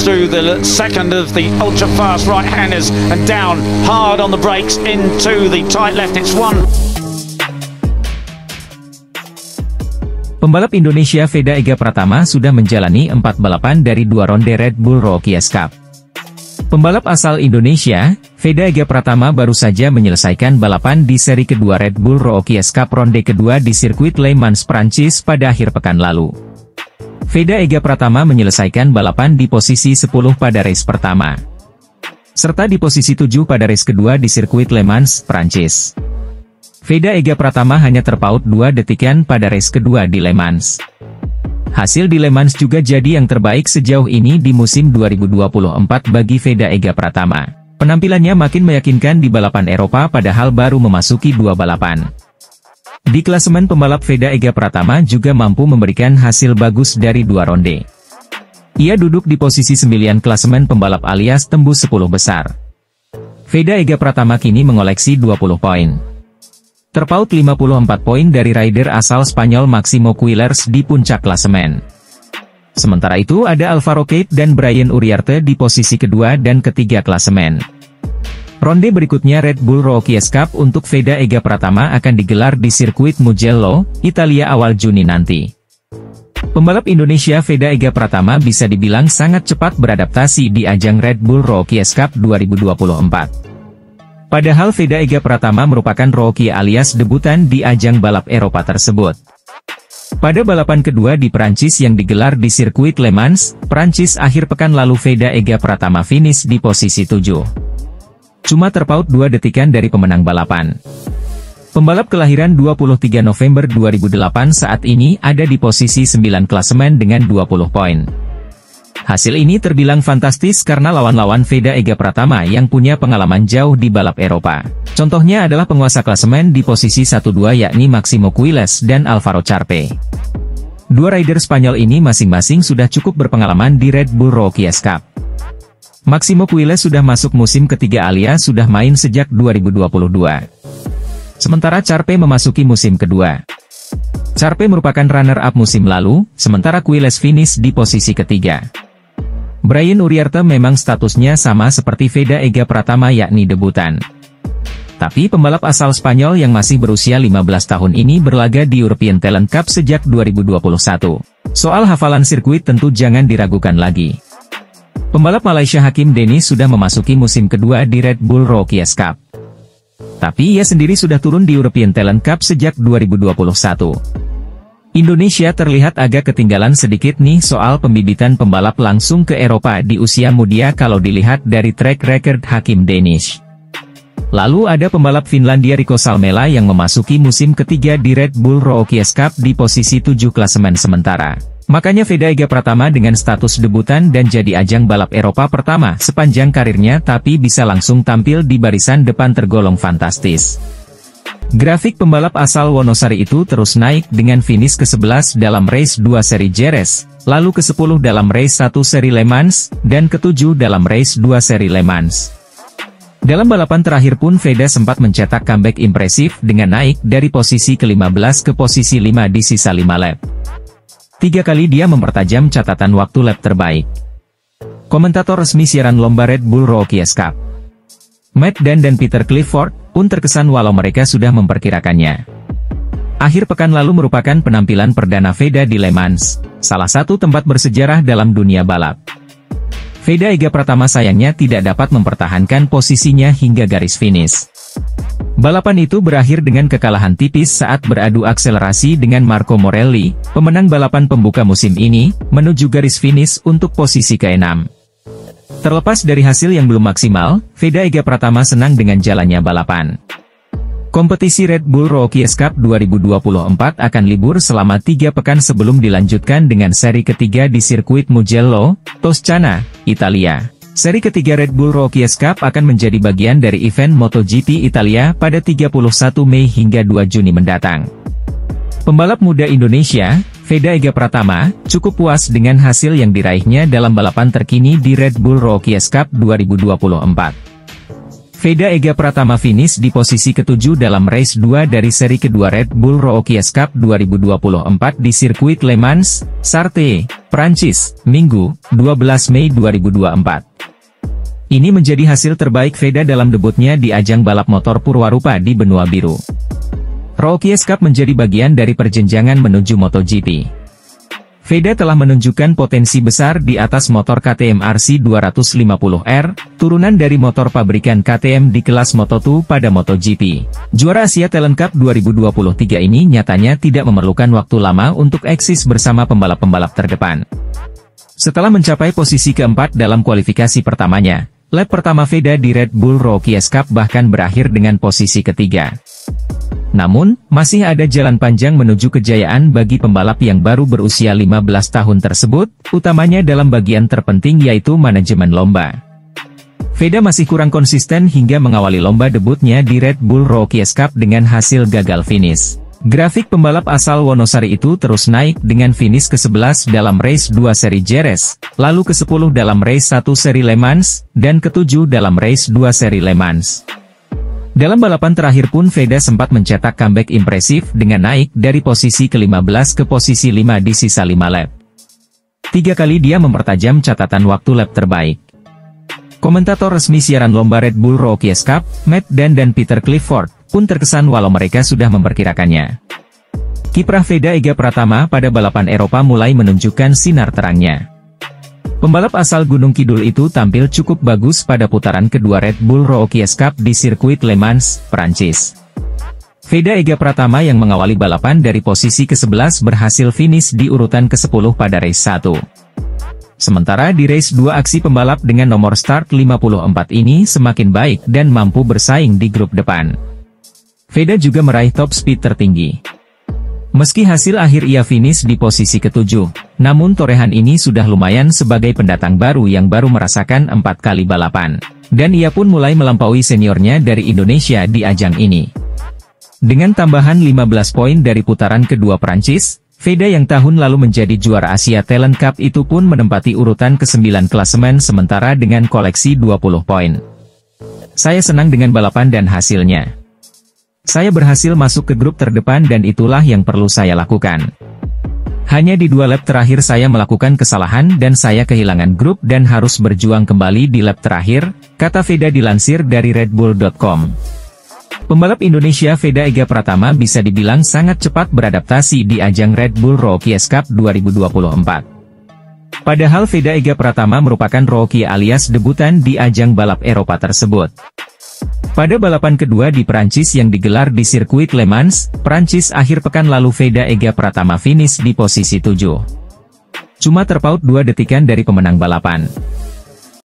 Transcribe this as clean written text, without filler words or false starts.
through the second of the ultra-fast right-handers and down hard on the brakes into the tight left. It's one. Pembalap Indonesia Veda Ega Pratama sudah menjalani 4 balapan dari 2 ronde Red Bull Rookies Cup. Pembalap asal Indonesia, Veda Ega Pratama baru saja menyelesaikan balapan di seri kedua Red Bull Rookies Cup ronde kedua di sirkuit Le Mans, Prancis pada akhir pekan lalu. Veda Ega Pratama menyelesaikan balapan di posisi 10 pada race pertama, serta di posisi 7 pada race kedua di sirkuit Le Mans, Prancis. Veda Ega Pratama hanya terpaut 2 detikan pada race kedua di Le Mans. Hasil di Le Mans juga jadi yang terbaik sejauh ini di musim 2024 bagi Veda Ega Pratama. Penampilannya makin meyakinkan di balapan Eropa padahal baru memasuki 2 balapan. Di klasemen pembalap, Veda Ega Pratama juga mampu memberikan hasil bagus dari 2 ronde. Ia duduk di posisi 9 klasemen pembalap alias tembus 10 besar. Veda Ega Pratama kini mengoleksi 20 poin. Terpaut 54 poin dari rider asal Spanyol Maximo Quillers di puncak klasemen. Sementara itu ada Alvaro Keith dan Brian Uriarte di posisi kedua dan ketiga klasemen. Ronde berikutnya Red Bull Rookies Cup untuk Veda Ega Pratama akan digelar di sirkuit Mugello, Italia awal Juni nanti. Pembalap Indonesia Veda Ega Pratama bisa dibilang sangat cepat beradaptasi di ajang Red Bull Rookies Cup 2024. Padahal Veda Ega Pratama merupakan rookie alias debutan di ajang balap Eropa tersebut. Pada balapan kedua di Prancis yang digelar di sirkuit Le Mans, Prancis akhir pekan lalu, Veda Ega Pratama finish di posisi 7. Cuma terpaut 2 detikan dari pemenang balapan. Pembalap kelahiran 23 November 2008 saat ini ada di posisi 9 klasemen dengan 20 poin. Hasil ini terbilang fantastis karena lawan-lawan Veda Ega Pratama yang punya pengalaman jauh di balap Eropa. Contohnya adalah penguasa klasemen di posisi 1-2 yakni Maximo Quillers dan Alvaro Charpe. 2 rider Spanyol ini masing-masing sudah cukup berpengalaman di Red Bull Rookies Cup. Maximo Quillers sudah masuk musim ketiga alias sudah main sejak 2022. Sementara Charpe memasuki musim kedua. Charpe merupakan runner-up musim lalu, sementara Quillers finish di posisi ketiga. Brian Uriarte memang statusnya sama seperti Veda Ega Pratama yakni debutan. Tapi pembalap asal Spanyol yang masih berusia 15 tahun ini berlaga di European Talent Cup sejak 2021. Soal hafalan sirkuit tentu jangan diragukan lagi. Pembalap Malaysia Hakim Dennis sudah memasuki musim kedua di Red Bull Rookies Cup. Tapi ia sendiri sudah turun di European Talent Cup sejak 2021. Indonesia terlihat agak ketinggalan sedikit nih soal pembibitan pembalap langsung ke Eropa di usia muda kalau dilihat dari track record Hakim Dennis. Lalu ada pembalap Finlandia Rico Salmela yang memasuki musim ketiga di Red Bull Rookies Cup di posisi 7 klasemen sementara. Makanya Veda Ega Pratama dengan status debutan dan jadi ajang balap Eropa pertama sepanjang karirnya tapi bisa langsung tampil di barisan depan tergolong fantastis. Grafik pembalap asal Wonosari itu terus naik dengan finish ke-11 dalam race 2 seri Jerez, lalu ke-10 dalam race 1 seri Le Mans, dan ke-7 dalam race 2 seri Le Mans. Dalam balapan terakhir pun Veda sempat mencetak comeback impresif dengan naik dari posisi ke-15 ke posisi 5 di sisa 5 lap. 3 kali dia mempertajam catatan waktu lap terbaik. Komentator resmi siaran lomba Red Bull Rookies Cup, Matt Dunn dan Peter Clifford, pun terkesan walau mereka sudah memperkirakannya. Akhir pekan lalu merupakan penampilan perdana Veda di Le Mans, salah satu tempat bersejarah dalam dunia balap. Veda Ega Pratama sayangnya tidak dapat mempertahankan posisinya hingga garis finish. Balapan itu berakhir dengan kekalahan tipis saat beradu akselerasi dengan Marco Morelli, pemenang balapan pembuka musim ini, menuju garis finish untuk posisi ke-6. Terlepas dari hasil yang belum maksimal, Veda Ega Pratama senang dengan jalannya balapan. Kompetisi Red Bull Rookies Cup 2024 akan libur selama 3 pekan sebelum dilanjutkan dengan seri ketiga di sirkuit Mugello, Toscana, Italia. Seri ketiga Red Bull Rookies Cup akan menjadi bagian dari event MotoGP Italia pada 31 Mei hingga 2 Juni mendatang. Pembalap muda Indonesia, Veda Ega Pratama, cukup puas dengan hasil yang diraihnya dalam balapan terkini di Red Bull Rookies Cup 2024. Veda Ega Pratama finish di posisi ke-7 dalam race 2 dari seri kedua Red Bull Rookies Cup 2024 di sirkuit Le Mans, Sarthe, Prancis, Minggu, 12 Mei 2024. Ini menjadi hasil terbaik Veda dalam debutnya di ajang balap motor Purwarupa di benua biru. Rookies Cup menjadi bagian dari perjenjangan menuju MotoGP. Veda telah menunjukkan potensi besar di atas motor KTM RC 250R, turunan dari motor pabrikan KTM di kelas Moto2 pada MotoGP. Juara Asia Talent Cup 2023 ini nyatanya tidak memerlukan waktu lama untuk eksis bersama pembalap-pembalap terdepan. Setelah mencapai posisi keempat dalam kualifikasi pertamanya, lap pertama Veda di Red Bull Rookies Cup bahkan berakhir dengan posisi ketiga. Namun, masih ada jalan panjang menuju kejayaan bagi pembalap yang baru berusia 15 tahun tersebut, utamanya dalam bagian terpenting yaitu manajemen lomba. Veda masih kurang konsisten hingga mengawali lomba debutnya di Red Bull Rookies Cup dengan hasil gagal finish. Grafik pembalap asal Wonosari itu terus naik dengan finish ke-11 dalam race 2 seri Jerez, lalu ke-10 dalam race 1 seri Le Mans, dan ke-7 dalam race 2 seri Le Mans. Dalam balapan terakhir pun Veda sempat mencetak comeback impresif dengan naik dari posisi ke-15 ke posisi 5 di sisa 5 lap. 3 kali dia mempertajam catatan waktu lap terbaik. Komentator resmi siaran lomba Red Bull Rookies Cup, Matt Dan dan Peter Clifford, pun terkesan walau mereka sudah memperkirakannya. Kiprah Veda Ega Pratama pada balapan Eropa mulai menunjukkan sinar terangnya. Pembalap asal Gunung Kidul itu tampil cukup bagus pada putaran kedua Red Bull Rookies Cup di sirkuit Le Mans, Prancis. Veda Ega Pratama yang mengawali balapan dari posisi ke-11 berhasil finish di urutan ke-10 pada race 1. Sementara di race 2 aksi pembalap dengan nomor start 54 ini semakin baik dan mampu bersaing di grup depan. Veda juga meraih top speed tertinggi. Meski hasil akhir ia finish di posisi ke-7, namun torehan ini sudah lumayan sebagai pendatang baru yang baru merasakan 4 kali balapan. Dan ia pun mulai melampaui seniornya dari Indonesia di ajang ini. Dengan tambahan 15 poin dari putaran kedua Prancis, Veda yang tahun lalu menjadi juara Asia Talent Cup itu pun menempati urutan ke-9 klasemen sementara dengan koleksi 20 poin. Saya senang dengan balapan dan hasilnya. Saya berhasil masuk ke grup terdepan dan itulah yang perlu saya lakukan. Hanya di 2 lap terakhir saya melakukan kesalahan dan saya kehilangan grup dan harus berjuang kembali di lap terakhir, kata Veda dilansir dari redbull.com. Pembalap Indonesia Veda Ega Pratama bisa dibilang sangat cepat beradaptasi di ajang Red Bull Rookies Cup 2024. Padahal Veda Ega Pratama merupakan rookie alias debutan di ajang balap Eropa tersebut. Pada balapan kedua di Prancis yang digelar di sirkuit Le Mans, Prancis akhir pekan lalu Veda Ega Pratama finish di posisi 7. Cuma terpaut 2 detikan dari pemenang balapan.